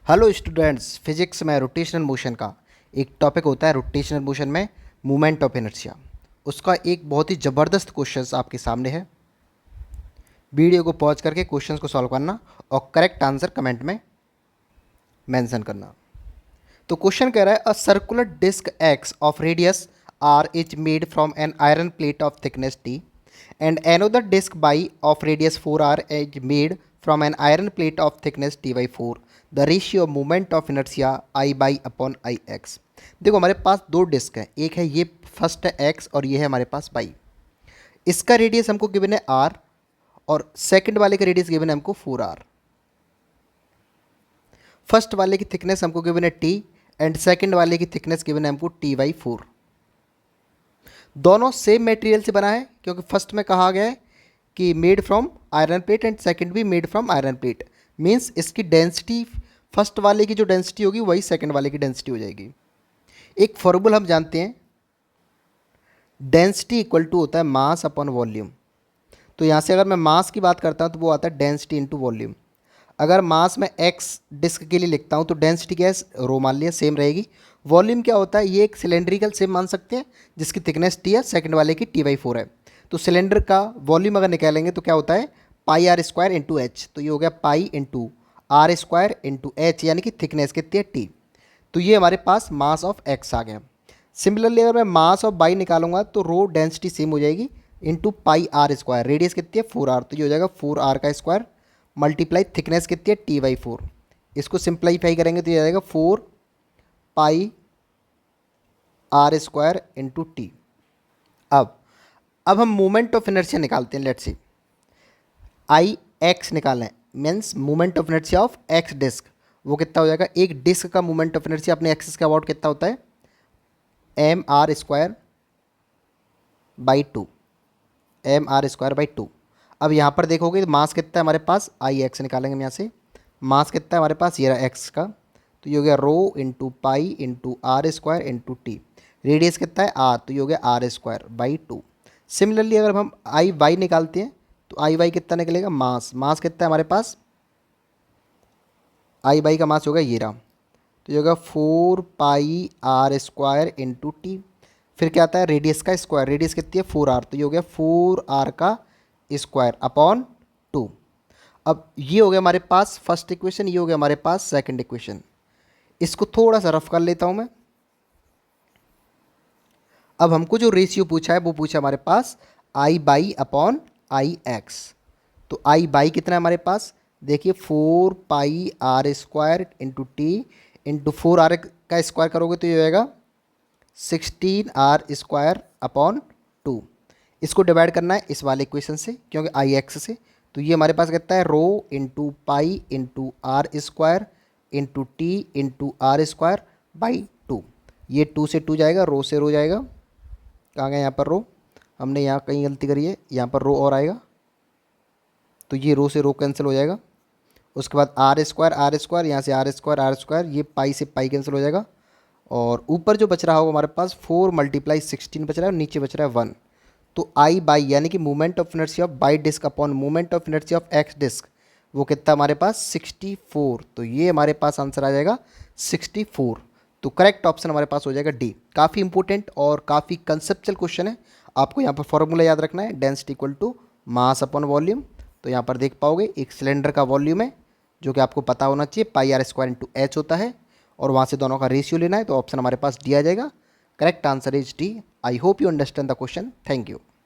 Hello students, physics में rotational motion का एक टॉपिक होता है। रोटेशनल मोशन में मूवमेंट ऑफ इनर्शिया, उसका एक बहुत ही ज़बरदस्त क्वेश्चन आपके सामने है। वीडियो को पॉज करके क्वेश्चन को सॉल्व करना और करेक्ट आंसर कमेंट में मेंशन करना। तो क्वेश्चन कह रहा है, a circular disc X of radius R is made from an iron plate of thickness T and another disc by of radius 4r is made from an iron plate of thickness t by 4. The ratio of moment of inertia I by upon ix. देखो हमारे पास दो disc हैं, एक है ये first है x और ये है हमारे पास y। इसका रेडियस हमको गिवन है r और सेकंड वाले का रेडियस गिवन है हमको 4r। फर्स्ट वाले की थिकनेस हमको गिवन है t एंड सेकंड वाले की थिकनेस गिवन है हमको t by 4। दोनों सेम मटेरियल से बना है क्योंकि फर्स्ट में कहा गया है कि made from iron plate and second भी made from iron plate. Means इसकी डेंसिटी फर्स्ट वाले की जो डेंसिटी होगी वही सेकंड वाले की डेंसिटी हो जाएगी। एक फॉर्मूला हम जानते हैं, डेंसिटी इक्वल टू होता है मास अपॉन वॉल्यूम। तो यहाँ से अगर मैं मास की बात करता हूँ तो वो आता है डेंसिटी इंटू वॉल्यूम। अगर मास में एक्स डिस्क के लिए लिखता हूँ तो डेंसिटी क्या है, रो मान लिया, सेम रहेगी। वॉल्यूम क्या होता है, ये एक सिलेंड्रिकल सेम मान सकते हैं जिसकी थिकनेस टी है, सेकंड वाले की टी बाई 4 है। तो सिलेंडर का वॉल्यूम अगर निकालेंगे तो क्या होता है, pi R square into H. तो ये हो गया pi into R square into H, यानी कि थिकनेस कितनी है, टी। तो ये हमारे पास मास ऑफ एक्स आ गया। सिमिलरली अगर मैं मास ऑफ बाई निकालूंगा तो रो डेंसिटी सेम हो जाएगी into pi R square. Radius कितनी है, 4r, तो ये हो जाएगा 4r का स्क्वायर मल्टीप्लाई थिकनेस कितनी है, टी बाई 4। इसको सिंप्लीफाई करेंगे तो ये आ जाएगा 4 pi R square into T. अब हम मोमेंट ऑफ इनर्शिया निकालते हैं। लेट्स सी आई एक्स निकालें, means moment of inertia of X disc. वो कितना हो जाएगा, एक डिस्क का मोमेंट ऑफ इनर्शिया अपने एक्सिस के अबाउट कितना होता है, M R square by 2, M R square by 2। अब यहाँ पर देखोगे मास कितना है हमारे पास, आई एक्स निकालेंगे हम यहाँ से। मास कितना है हमारे पास, ये रहा एक्स का, तो ये हो गया rho into pi into R square into T. Radius कितना है आर, तो ये हो गया आर स्क्वायर बाई 2। सिमिलरली अगर हम आई वाई निकालते हैं तो आई वाई कितना निकलेगा, मास कितना है हमारे पास, आई वाई का मास होगा ये रहा, तो ये होगा 4 pi R square into T. फिर क्या आता है, रेडियस का स्क्वायर, रेडियस कितनी है 4r, तो ये हो गया 4r का स्क्वायर अपॉन 2। अब ये हो गया हमारे पास फर्स्ट इक्वेशन, ये हो गया हमारे पास सेकंड इक्वेशन। इसको थोड़ा सा रफ कर लेता हूं मैं। अब हमको जो रेशियो पूछा है वो पूछा हमारे पास I by upon I X. तो आई बाई कितना है हमारे पास, देखिए 4 pi R square into T into 4r का स्क्वायर करोगे तो ये हो जाएगा 16r स्क्वायर अपॉन 2। इसको डिवाइड करना है इस वाले इक्वेशन से क्योंकि आई एक्स से। तो ये हमारे पास कहता है rho into pi into R square into T into R square by 2। ये 2 से 2 जाएगा, रो से रो जाएगा, कहाँ गया यहाँ पर रो, हमने यहाँ कहीं गलती करी है, यहाँ पर रो और आएगा, तो ये रो से रो कैंसिल हो जाएगा। उसके बाद आर स्क्वायर, यहाँ से आर स्क्वायर, ये पाई से पाई कैंसिल हो जाएगा। और ऊपर जो बच रहा होगा हमारे पास 4 मल्टीप्लाई 16 बच रहा है और नीचे बच रहा है 1। तो आई बाई यानी कि movement of inertia of by disc upon movement of inertia of X disc, वो कितना हमारे पास 64। तो ये हमारे पास आंसर आ जाएगा 64। तो करेक्ट ऑप्शन हमारे पास हो जाएगा डी। काफ़ी इंपॉर्टेंट और काफ़ी कंसेप्चुअल क्वेश्चन है। आपको यहाँ पर फॉर्मूला याद रखना है, density equal to mass upon volume. तो यहाँ पर देख पाओगे एक सिलेंडर का वॉल्यूम है जो कि आपको पता होना चाहिए, पाई आर स्क्वायर इंटू एच होता है, और वहाँ से दोनों का रेशियो लेना है। तो ऑप्शन हमारे पास डी आ जाएगा। Correct answer is D. I hope you understand the question. Thank you.